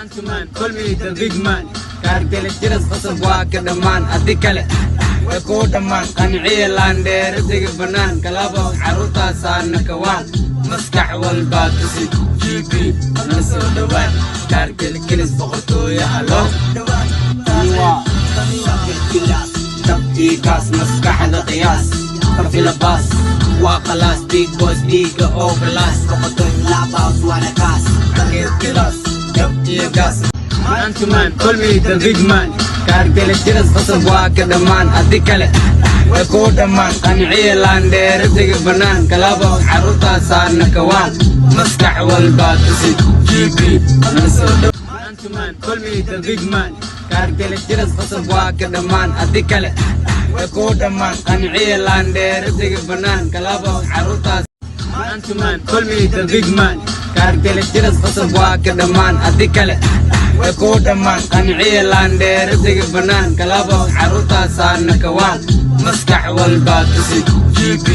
Man, call me the big man. Cartel jiras qasab waa ka dhamaan adi kale way ku dhamaan qanciilaandeer dig banaan kalaba caruurtaasaana kawaan maskax walba tusi GB naso dhawaan cartel kilis boqortooyo halo tabti kaas maskaxda qiyaas tarfila baas waa khalaas big boss diga oo glass boqortooyo labaas waana kaas kilas tabti kaas Man, call me the big man. Cartel jiras qasab waa ka dhamaan adi kale way ku dhamaan qanciilaandeer dig banaan kalaba caruurtaasaana kawaan maskax walba tusi GB naso Man, call me the big man. Cartel jiras qasab waa ka dhamaan adi kale way ku dhamaan qanciilaandeer dig banaan kalaba caruurtaas Man, call me the big man. Cartel jiras qasab waa ka dhamaan adi kale way ku dhamaan qanciilaandeer dig banaan kalaba caruurtaasaana kawaan maskax walba tusi GB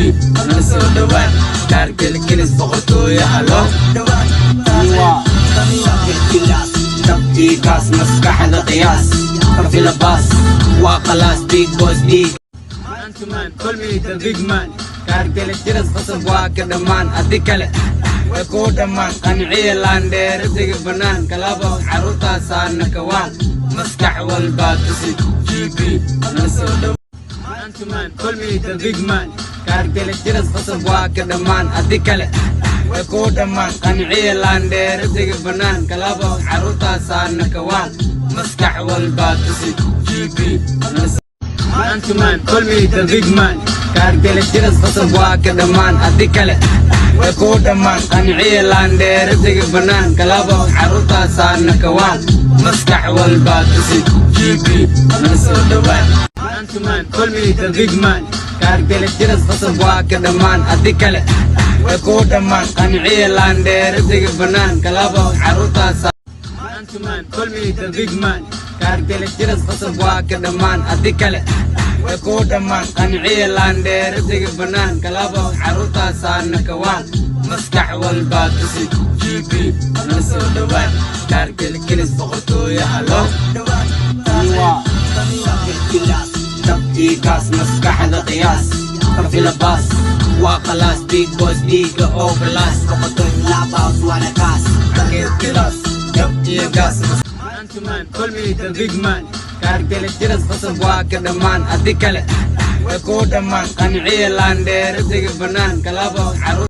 naso dhawaan cartel kilis boqortooyo halo tabti kaas maskaxda qiyaas tarfila baas waa khalaas big boss dig Man, call me the big man. Cartel jiras qasab waa ka dhamaan adi kale way ku dhamaan qanciilaandeer dig banaan kalaba caruurtaasaana kawaan maskax walba tusi GB naso Man, call me the big man. Cartel jiras qasab waa ka dhamaan adi kale way ku dhamaan qanciilaandeer dig banaan kalaba caruurtaasaana kawaan maskax walba tusi GB naso Man, call me the big man. Cartel jiras qasab waa ka dhamaan adi kale way ku dhamaan qanciilaandeer dig banaan kalaba caruurtaasaana kawaan maskax walba tusi GB naso dhawaan Man, call me the big man. Cartel jiras qasab waa ka dhamaan adi kale way ku dhamaan qanciilaandeer dig banaan kalaba caruurtaasaana Man, call me the big man. Cartel jiras qasab waa ka dhamaan adi kale way ku dhamaan qanciilaandeer dig banaan kalaba caruurtaasaana kawaan maskax walba tusi GB naso dhawaan cartel kilis boqortooyo halo tabti kaas maskaxda qiyaas tarfila baas waa khalaas big boss diga oo glass boqortooyo labaas waana kaas kilas tabti kaas Man, call me the big man. Cartel jiras qasab waa ka dhamaan adi kale way ku dhamaan qanciilaandeer dig banaan kalaba